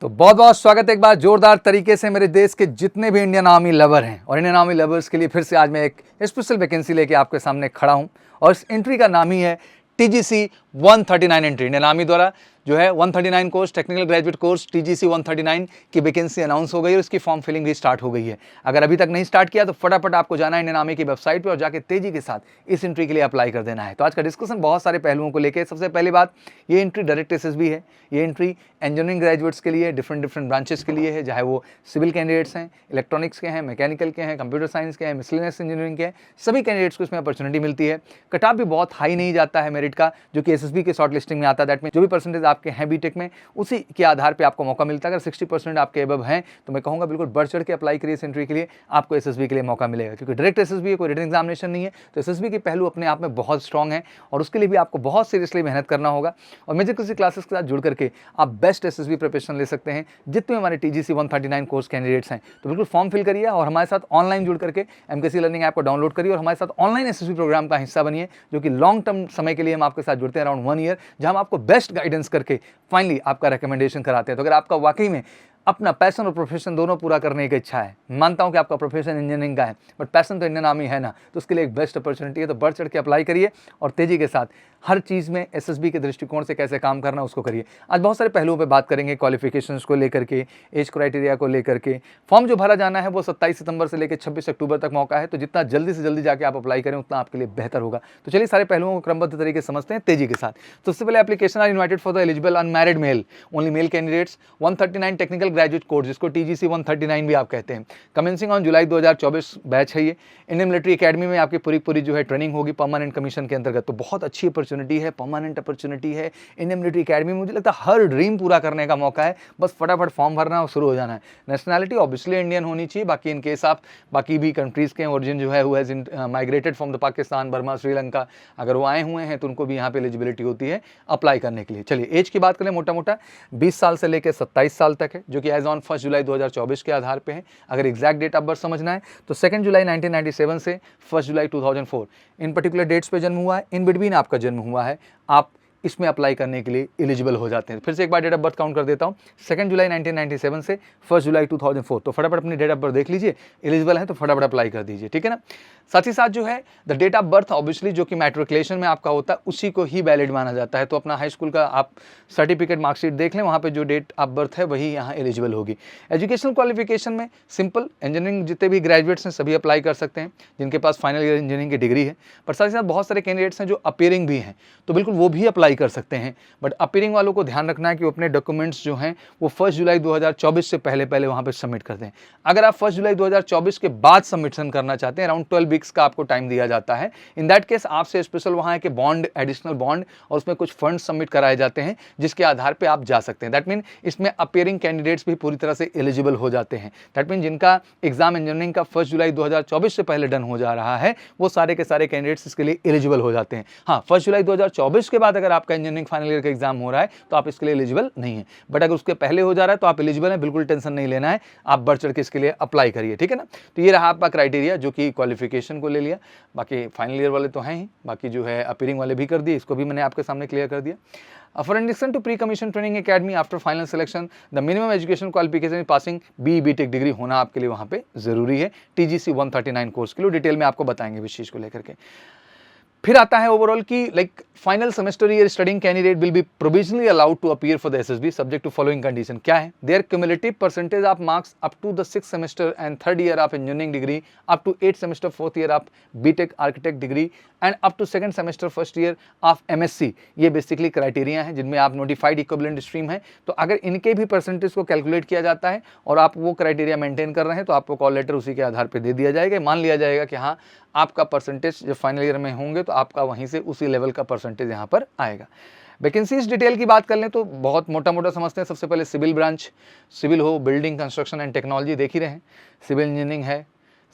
तो बहुत बहुत स्वागत है एक बार जोरदार तरीके से मेरे देश के जितने भी इंडियन आर्मी लवर हैं और इंडियन आर्मी लवर्स के लिए फिर से आज मैं एक स्पेशल वैकेंसी लेके आपके सामने खड़ा हूं और इस एंट्री का नाम ही है TGC 139 एंट्री। इंडियन आर्मी द्वारा जो है 139 course technical graduate course TGC 139 की वैकेंसी अनाउंस हो गई है और इसकी फॉर्म फिलिंग भी स्टार्ट हो गई है। अगर अभी तक नहीं स्टार्ट किया तो फटाफट आपको जाना है इंडियन आर्मी की वेबसाइट पे और जाके तेजी के साथ इस एंट्री के लिए अप्लाई कर देना है। तो आज का डिस्कशन बहुत सारे पहलुओं को लेकर। सबसे पहली बात, ये एंट्री डायरेक्ट एसएसबी है। ये एंट्री इंजीनियरिंग ग्रेजुएट्स के लिए डिफरेंट ब्रांचेस के लिए है, चाहे वो सिविल कैंडिडेट्स हैं, इलेक्ट्रॉनिक्स के हैं, मैकेनिकल के हैं, कंप्यूटर साइंस के हैं, मिसलेनियस इंजीनियरिंग के हैं, सभी कैंडिडेट्स को इसमें अपॉर्चुनिटी मिलती है। कट ऑफ भी बहुत हाई नहीं जाता है मेरिट का, जो कि एसएसबी के शॉर्ट लिस्टिंग में आता है। दैट मीन जो भी परसेंटेज आपके हैं बीटेक में उसी के आधार पे आपको मौका मिलता है। अगर 60% आपके एबव हैं तो मैं कहूँगा बिल्कुल बढ़ चढ़ के अप्लाई करिए इस एंट्री के लिए, आपको एसएसबी के लिए मौका मिलेगा। क्योंकि डायरेक्ट एसएसबी है, कोई रिटन एग्जामिनेशन नहीं है, तो एसएसबी के पहलू अपने आप में बहुत स्ट्रॉन्ग है और उसके लिए भी आपको बहुत सीरियसली मेहनत करना होगा। और मेजर किसी क्लासेस के साथ जुड़ करके आप बेस्ट एसएसबी प्रिपरेशन ले सकते हैं। जितने हमारे TGC 139 कोर्स कैंडिडेट्स हैं तो बिल्कुल फॉर्म फिल करिए और हमारे साथ ऑनलाइन जुड़ करके MKC लर्निंग ऐप को डाउनलोड करिए और हमारे साथ ऑनलाइन एसएसबी प्रोग्राम का हिस्सा बनिए, जो कि लॉन्ग टर्म समय के लिए हम आपके साथ जुड़ते हैं, अराउंड 1 ईयर, जहां हम आपको बेस्ट गाइडेंस करके फाइनली आपका रिकमेंडेशन कराते हैं। तो अगर आपका वाकई में अपना पैशन और प्रोफेशन दोनों पूरा करने की इच्छा है, मानता हूं कि आपका प्रोफेशन इंजीनियरिंग का है बट पैशन तो इंडियन आर्मी है ना, तो उसके लिए एक बेस्ट अपॉर्चुनिटी है। तो बढ़ चढ़ के अप्लाई करिए और तेजी के साथ हर चीज़ में एसएसबी के दृष्टिकोण से कैसे काम करना उसको करिए। आज बहुत सारे पहलुओं पे बात करेंगे, क्वालिफिकेशंस को लेकर के, एज क्राइटेरिया को लेकर के। फॉर्म जो भरा जाना है वो 27 सितंबर से लेकर 26 अक्टूबर तक मौका है, तो जितना जल्दी से जल्दी जाके आप अप्लाई करें उतना आपके लिए बेहतर होगा। तो चलिए सारे पहलुओं को क्रमबद्ध तरीके से समझते हैं तेजी के साथ। तो सबसे पहले application are invited for the eligible unmarried male, only male candidates 139 technical graduate course, जिसको TGC 139 भी आप कहते हैं। कमेंसिंग ऑन जुलाई 2024 बैच है ये। इंडियन मिलिट्री अकेडमी में आपकी पूरी जो है ट्रेनिंग होगी परमानेंट कमीशन के अंतर्गत। तो बहुत अच्छी अपॉर्चुनिटी है, परमानेंट अपॉर्चुनिटी है इंडियन मिलिट्री अकेडमी में। मुझे लगता है हर ड्रीम पूरा करने का मौका है, बस फटाफट फॉर्म भरना और शुरू हो जाना है। नेशनैलिटी ऑब्वियसली इंडियन होनी चाहिए, बाकी इन केस आप बाकी भी कंट्रीज के ओरिजिन जो है who has migrated from the Pakistan, Burma, Sri Lanka, अगर वो आए हुए हैं तो उनको भी यहाँ पे एलिजिबिलिटी होती है अप्लाई करने के लिए। चलिए एज की बात करें, मोटा 20 साल से लेकर 27 साल तक है, जो कि एज ऑन 1 जुलाई 2024 के आधार पे है। अगर एग्जैक्ट डेट ऑफ बर्थ समझना है तो 2 जुलाई 1997 से 1 जुलाई 2004 इन पर्टिकुलर डेट्स पे जन्म हुआ है, इन बिटवीन आपका जन्म हुआ है, आप इसमें अप्लाई करने के लिए एलिजिबल हो जाते हैं। फिर से एक बार डेट ऑफ बर्थ काउंट कर देता हूँ, 2 जुलाई 1997 से 1 जुलाई 2004। तो फटाफट अपनी डेट ऑफ बर्थ देख लीजिए, एलिजिबल है तो फटाफट अप्लाई कर दीजिए, ठीक है ना। साथ ही साथ जो है the date of birth obviously जो कि मैट्रिकुलेशन में आपका होता है उसी को ही वैलिड माना जाता है। तो अपना हाई स्कूल का आप सर्टिफिकेट मार्कशीट देख लें, वहाँ पे जो डेट ऑफ बर्थ है वही यहाँ एलिजिबल होगी। एजुकेशनल क्वालिफिकेशन में सिंपल इंजीनियरिंग जितने भी ग्रेजुएट्स हैं सभी अप्लाई कर सकते हैं जिनके पास फाइनल ईयर इंजीनियरिंग की डिग्री है। पर साथ ही साथ बहुत सारे कैंडिडेट्स हैं जो अपीयरिंग भी हैं, तो बिल्कुल वो भी अप्लाई कर सकते हैं। बट अपीयरिंग वालों को ध्यान रखना है कि वो अपने डॉक्यूमेंट्स जो हैं वो 1 जुलाई 2024 से पहले वहाँ पे सबमिट कर दें। अगर आप 1 जुलाई 2024 के बाद सबमिशन करना चाहते हैं, अराउंड 12 वीक्स का आपको टाइम दिया जाता है। इन दैट केस आपसे स्पेशल वहाँ है कि बॉन्ड, एडिशनल बॉन्ड और उसमें कुछ फंड सबमिट कराए जाते हैं जिसके आधार पे आप जा सकते हैं। दैट मीन इसमें अपीयरिंग कैंडिडेट्स भी पूरी तरह से एलिजिबल हो जाते हैं। दैट मीन जिनका एग्जाम इंजीनियरिंग का 1 जुलाई 2024 से पहले डन हो जा रहा है वो सारे के सारे कैंडिडेट्स इसके लिए एलिजिबल हो जाते हैं। हाँ, 1 जुलाई 2024 के बाद अगर आपका इंजीनियरिंग फाइनल ईयर का एग्जाम हो रहा है तो आप इसके लिए एलिजिबल नहीं है। बट अगर उसके पहले हो जा रहा है तो आप एलिजिबल हैं, बिल्कुल टेंशन नहीं लेना है, आप बढ़ चढ़ के इसके लिए अप्लाई करिए, ठीक है ना। तो ये रहा आपका क्राइटेरिया जो कि क्वालिफिकेशन को ले लिया। बाकी फाइनल ईयर वाले तो हैं ही, बाकी जो है अपीयरिंग वाले भी कर दिए, इसको भी मैंने आपके सामने क्लियर कर दिया। For admission to pre commission training academy after final selection the minimum education qualification passing BE/BTech degree होना आपके लिए वहाँ पे जरूरी है TGC 139 कोर्स के लिए। डिटेल में आपको बताएंगे इस चीज़ को लेकर के। फिर आता है ओवरऑल की like final semester year studying candidate will be provisionally allowed to appear for the SSB subject to following condition. क्या है? Their cumulative percentage of marks up to the 6th semester and 3rd year of engineering degree, up to 8th semester 4th year of BTech architect degree and up to 2nd semester 1st year of MSc। ये basically criteria है जिनमें आप notified equivalent stream है, तो अगर इनके भी percentage को कैलकुलेट किया जाता है और आप वो क्राइटेरिया मेंटेन कर रहे हैं तो आपको कॉल लेटर उसी के आधार पर दे दिया जाएगा। मान लिया जाएगा कि हाँ आपका परसेंटेज जब फाइनल ईयर में होंगे तो आपका वहीं से उसी लेवल का परसेंटेज यहाँ पर आएगा। वैकेंसीज डिटेल की बात कर लें तो बहुत मोटा समझते हैं। सबसे पहले सिविल ब्रांच, सिविल हो, बिल्डिंग कंस्ट्रक्शन एंड टेक्नोलॉजी देख ही रहे हैं, सिविल इंजीनियरिंग है,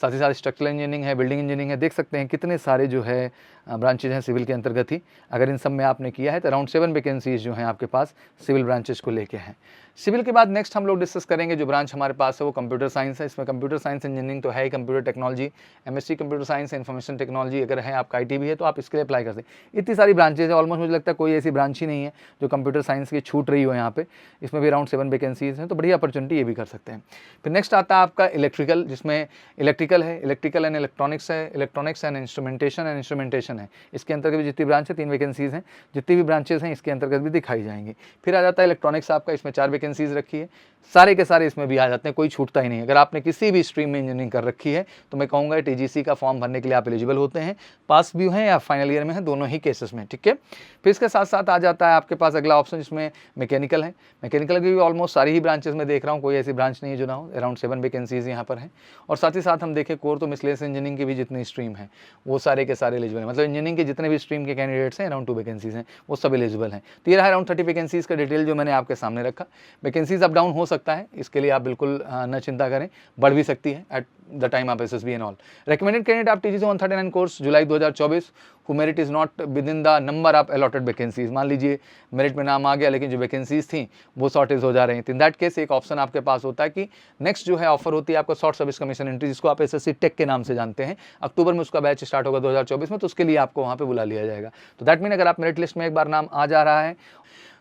साथ ही साथ स्ट्रक्चरल इंजीनियरिंग है, बिल्डिंग इंजीनियरिंग है। देख सकते हैं कितने सारे जो है ब्रांचेज हैं सिविल के अंतर्गत ही। अगर इन सब में आपने किया है तो अराउंड 7 वैकेंसीज जो हैं आपके पास सिविल ब्रांचेज को लेके हैं। सिविल के बाद नेक्स्ट हम लोग डिस्कस करेंगे जो ब्रांच हमारे पास है वो कंप्यूटर साइंस है। इसमें कंप्यूटर साइंस इंजीनियरिंग तो है ही, computer technology, MSc computer science, information technology, अगर है आपका आईटी भी है तो आप इसके लिए अप्लाई कर सकते हैं। इतनी सारी ब्रांचेज है, ऑलमोस्ट मुझे लगता है कोई ऐसी ब्रांच ही नहीं है जो कंप्यूटर साइंस की छूट रही हो यहाँ पे। इसमें भी अराउंड 7 वैकेंसीज हैं, तो बड़ी अपॉर्चुनिटी ये भी कर सकते हैं। फिर नेक्स्ट आता है आपका इलेक्ट्रिकल, जिसमें इलेक्ट्रिकल है, इलेक्ट्रिकल एंड इलेक्ट्रॉनिक्स है, इलेक्ट्रॉनिक्स एंड इंस्ट्रूमेंटेशन है। इसके अंतर्गत भी जितनी ब्रांच है 3 वैकेंसीज हैं, जितनी भी ब्रांचेज हैं इसके अंतर्गत भी दिखाई जाएंगी। फिर आ जाता है इलेक्ट्रॉनिक्स आपका, इसमें 4 वैकेंसीज रखी है, सारे के सारे इसमें भी आ जाते हैं, कोई छूटता ही नहीं। अगर आपने किसी भी स्ट्रीम में इंजीनियरिंग कर रखी है तो मैं कहूँगा टीजीसी का फॉर्म भरने के लिए आप एलिजिबल होते हैं, पास भी हैं या फाइनल ईयर में हैं, दोनों ही केसेस में, ठीक है। फिर इसके साथ साथ आ जाता है आपके पास अगला ऑप्शन जिसमें मैकेनिकल है। मैकेनिकल की भी ऑलमोस्ट सारी ही ब्रांचेस में देख रहा हूँ, कोई ऐसी ब्रांच नहीं है जो ना हो, अराउंड 7 वैकेंसीज यहाँ पर हैं। और साथ ही साथ हम देखें कोर तो मिसलेनियस इंजीनियरिंग की भी जितनी स्ट्रीम है वो सारे के सारे एलिजिबल हैं, मतलब इंजीनियरिंग के जितने भी स्ट्रीम के कैंडिडेट्स हैं अराउंड 2 वैकेंसीज हैं वो सब एलिजिबल हैं। तो ये रहा अराउंड 30 वैकेंसीज का डिटेल जो मैंने आपके सामने रखा। वैकेंसीज अप डाउन हो सकता है, इसके लिए आप बिल्कुल न चिंता करें, बढ़ भी सकती है एट द टाइम आप SSB and all. Recommended candidate आप TGC 139 course July 2024 who merit is not within the number of allotted vacancies. मान लीजिए मेरिट में नाम आ गया लेकिन जो वैकेंसीज थी वो शॉर्टेज हो जा रही हैं, तो इन दैट केस एक ऑप्शन आपके पास होता है कि नेक्स्ट जो है ऑफर होती है आपका शॉर्ट सर्विस कमीशन एंट्री, जिसको आप एसएससी टेक के नाम से जानते हैं। अक्टूबर में उसका बैच स्टार्ट होगा 2024 में, तो उसके लिए आपको वहाँ पे बुला लिया जाएगा। तो दैट मीन अगर आप मेरिट लिस्ट में एक बार नाम आ जा रहा है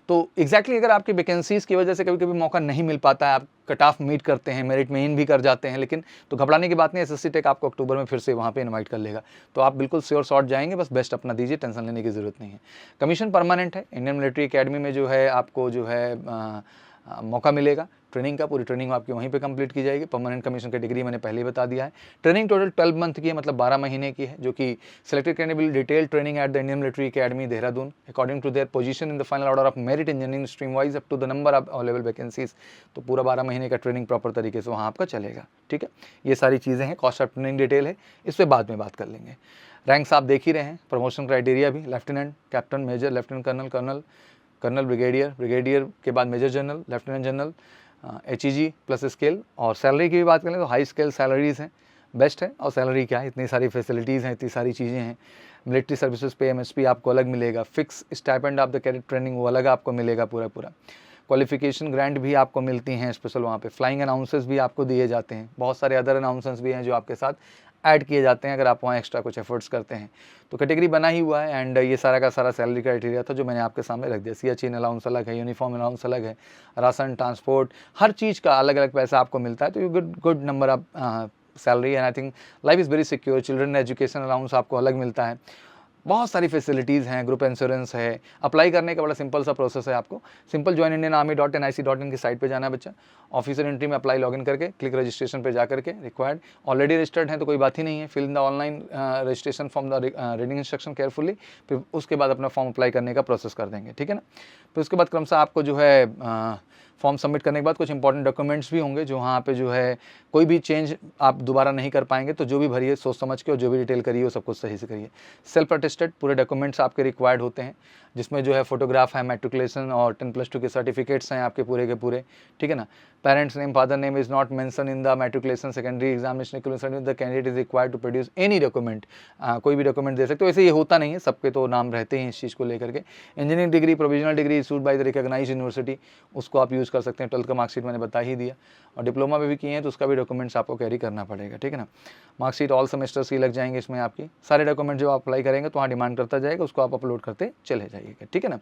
तो एग्जैक्टली अगर आपकी वैकेंसीज की वजह से कभी कभी मौका नहीं मिल पाता है, आप कट ऑफ मीट करते हैं, मेरिट में इन भी कर जाते हैं, लेकिन तो घबराने की बात नहीं, एसएससी टेक आपको अक्टूबर में फिर से वहाँ पे इनवाइट कर लेगा, तो आप बिल्कुल श्योर शॉर्ट जाएंगे, बस बेस्ट अपना दीजिए, टेंशन लेने की ज़रूरत नहीं है। कमीशन परमानेंट है, इंडियन मिलिट्री एकेडमी में जो है आपको जो है मौका मिलेगा ट्रेनिंग का, पूरी ट्रेनिंग आपकी वहीं पे कंप्लीट की जाएगी। परमानेंट कमीशन की डिग्री मैंने पहले ही बता दिया है। ट्रेनिंग टोटल 12 मंथ की है, मतलब 12 महीने की है, जो कि selected candidate detail training at the Indian military academy Dehradun according to their position in the final order of merit engineering stream wise up to the number of available vacancies. तो पूरा 12 महीने का ट्रेनिंग प्रॉपर तरीके से वहाँ आपका चलेगा, ठीक है। ये सारी चीज़ें हैं, कॉस्ट ऑफ ट्रेनिंग डिटेल है, इस पर बाद में बात कर लेंगे। रैंक्स आप देख ही रहे हैं, प्रमोशन क्राइटेरिया भी lieutenant, captain, major, lieutenant colonel, colonel, brigadier, brigadier के बाद major general, lieutenant general, HEG plus scale. और सैलरी की भी बात करें तो हाई स्केल सैलरीज़ हैं, बेस्ट है। और सैलरी क्या है, इतनी सारी फैसिलिटीज़ हैं, इतनी सारी चीज़ें हैं। मिलिट्री सर्विसेज पे MSP आपको अलग मिलेगा, fix stipend of the cadet training वो अलग आपको मिलेगा पूरा। क्वालिफिकेशन ग्रांट भी आपको मिलती हैं स्पेशल वहाँ पे। फ्लाइंग अनाउंसेस भी आपको दिए जाते हैं, बहुत सारे अदर अनाउंसेस भी हैं जो आपके साथ ऐड किए जाते हैं अगर आप वहाँ एक्स्ट्रा कुछ एफर्ट्स करते हैं। तो कैटेगरी बना ही हुआ है एंड ये सारा का सारा सैलरी क्राइटेरिया था जो मैंने आपके सामने रख दिया। CHN अलाउंस अलग है, यूनिफॉर्म अलाउंस अलग है, राशन, ट्रांसपोर्ट, हर चीज़ का अलग अलग पैसा आपको मिलता है। तो you good number of salary and I think life is very secure. Children education allowance आपको अलग मिलता है, बहुत सारी फैसिलिटीज़ हैं, ग्रुप इंश्योरेंस है। अप्लाई करने का बड़ा सिंपल सा प्रोसेस है, आपको सिंपल joinindianarmy.nic.in की साइट पे जाना है बच्चा, ऑफिसर एंट्री में अप्लाई लॉगिन करके क्लिक रजिस्ट्रेशन पे जा करके रिक्वायर्ड, ऑलरेडी रजिस्टर्ड है तो कोई बात ही नहीं है, fill in the online registration form the reading instruction carefully, फिर उसके बाद अपना फॉर्म अप्लाई करने का प्रोसेस कर देंगे, ठीक है ना। फिर उसके बाद क्रमशः आपको जो है फॉर्म सबमिट करने के बाद कुछ इंपॉर्टेंट डॉक्यूमेंट्स भी होंगे जो वहाँ पे जो है कोई भी चेंज आप दोबारा नहीं कर पाएंगे, तो जो भी भरिए सोच समझ के और जो भी डिटेल करिए वो सब कुछ सही से करिए। सेल्फ अटेस्टेड पूरे डॉक्यूमेंट्स आपके रिक्वायर्ड होते हैं, जिसमें जो है फोटोग्राफ है, मैट्रिकुलेशन और 10+2 के सर्टिफिकेट्स हैं आपके पूरे के पूरे, ठीक है ना। Parents name, father name is not mention in the matriculation secondary examination the candidate is required to produce any document, कोई भी डॉक्यूमेंट दे सकते हो। वैसे ये होता नहीं है, सबके तो नाम रहते हैं इस चीज़ को लेकर के। Engineering degree, provisional degree issued by the recognised university, उसको आप यूज़ कर सकते हैं। 12th का मार्कशीट मैंने बता ही दिया, और डिप्लोमा में भी किए हैं तो उसका भी डॉक्यूमेंट्स आपको कैरी करना पड़ेगा, ठीक है ना। मार्कशीट ऑल सेमेस्टर्स की लग जाएंगे इसमें आपकी, सारे डॉक्यूमेंट जो आप अप्लाई करेंगे तो वहाँ डिमांड करता जाएगा, उसको आप अपलोड करते चले जाइएगा, ठीक है ना।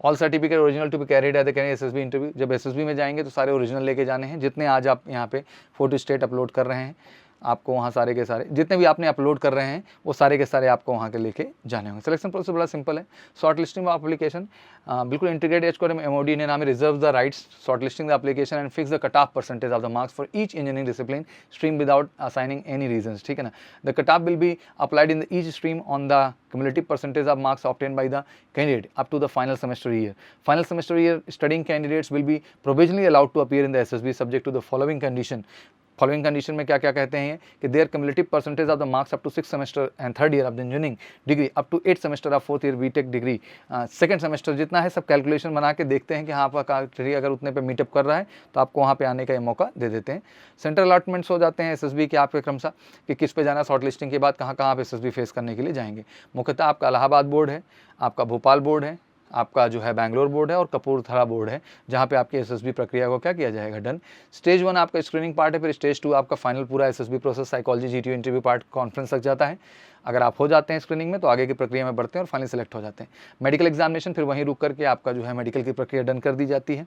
All certificate original to be carried at the SSB interview, जब एसएसबी में जाएंगे तो सारे ओरिजिनल लेके जाने हैं, जितने आज आप यहाँ पे फोटो स्टेट अपलोड कर रहे हैं आपको वहाँ सारे के सारे जितने भी आपने अपलोड कर रहे हैं वो सारे के सारे आपको वहाँ के लेके जाने होंगे। सिलेक्शन प्रोसेस बड़ा सिंपल है। शॉर्ट लिस्टिंग ऑफ एप्लीकेशन बिल्कुल integrated HQM MOD Indian army reserve the rights short listing the application and fix the cut off percentage of the marks for each engineering discipline stream without assigning any reasons, ठीक है ना। The cut off will be applied in each stream on the cumulative percentage of marks obtained by the candidate up to the final semester year. Final semester year studying candidates will be provisionally allowed to appear in the SSB subject to the following condition. Following condition में क्या क्या कहते हैं कि their cumulative percentage of the marks up to 6 semester and 3rd year of the engineering degree up to 8 semester of 4th year BTech degree, second semester जितना है सब calculation बना के देखते हैं कि हाँ आपका क्राइटेरिया अगर उतने पे मीटअप कर रहा है तो आपको वहाँ पे आने का ये मौका दे देते हैं। सेंट्रल अलॉटमेंट्स हो जाते हैं SSB के आपके क्रमशः कि किस पे जाना, शॉर्ट लिस्टिंग के बाद कहाँ कहाँ आप SSB फेस करने के लिए जाएंगे। मुख्यतः आपका इलाहाबाद बोर्ड है, आपका भोपाल बोर्ड है, आपका जो है बैंगलोर बोर्ड है और कपूरथला बोर्ड है, जहाँ पे आपकी एसएसबी प्रक्रिया को क्या किया जाएगा, डन। स्टेज 1 आपका स्क्रीनिंग पार्ट है, फिर स्टेज 2 आपका फाइनल पूरा SSB process, psychology, GTU interview part, conference तक जाता है। अगर आप हो जाते हैं स्क्रीनिंग में तो आगे की प्रक्रिया में बढ़ते हैं और फाइनली सेलेक्ट हो जाते हैं। मेडिकल एग्जामिनेशन फिर वहीं रुक करके आपका जो है मेडिकल की प्रक्रिया डन कर दी जाती है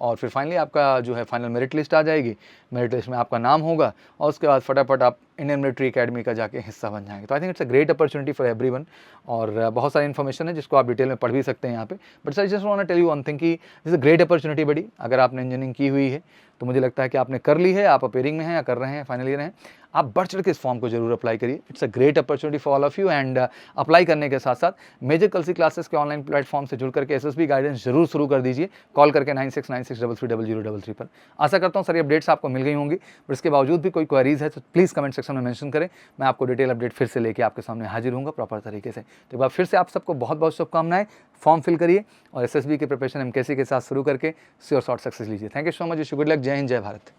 और फिर फाइनली आपका जो है फाइनल मेरिट लिस्ट आ जाएगी। मेरिट लिस्ट में आपका नाम होगा और उसके बाद फटाफट आप इंडियन मिलिट्री एकेडमी का जाके हिस्सा बन जाएंगे। तो I think it's a great opportunity for everyone और बहुत सारी इन्फॉर्मेशन है जिसको आप डिटेल में पढ़ भी सकते हैं यहाँ पे। But sir just want to tell you one thing कि this is a great opportunity बड़ी। अगर आपने इंजीनियरिंग की हुई है तो मुझे लगता है कि आपने कर ली है, आप अपेयरिंग में हैं या कर रहे हैं, फाइनल ईयर हैं, आप बढ़ चढ़ के इस फॉर्म को जरूर अप्लाई करिए। It's a great opportunity for all of you and apply करने के साथ साथ मेजर कलसी क्लासेस के ऑनलाइन प्लेटफॉर्म से जुड़ करके एसएसबी गाइडेंस जरूर शुरू कर दीजिए। कॉल करके 9696330033 पर। आशा करता हूँ सर ये अपडेट्स आपको मिल गई होंगी, पर इसके बावजूद भी कोई क्वेरीज है तो प्लीज़ कमेंट सेक्शन में मेंशन करें। मैं आपको डिटेल अपडेट फिर से लेके आपके सामने हाजिर हूँगा प्रॉपर तरीके से। तो एक बार फिर से आप सबको बहुत बहुत शुभकामनाएं। फॉर्म फिल करिए और एसएसबी की प्रिपरेशन एमकेसी के साथ शुरू करके श्योर शॉर्ट सक्सेस लीजिए। Thank you so much, good luck, जय हिंद, जय भारत।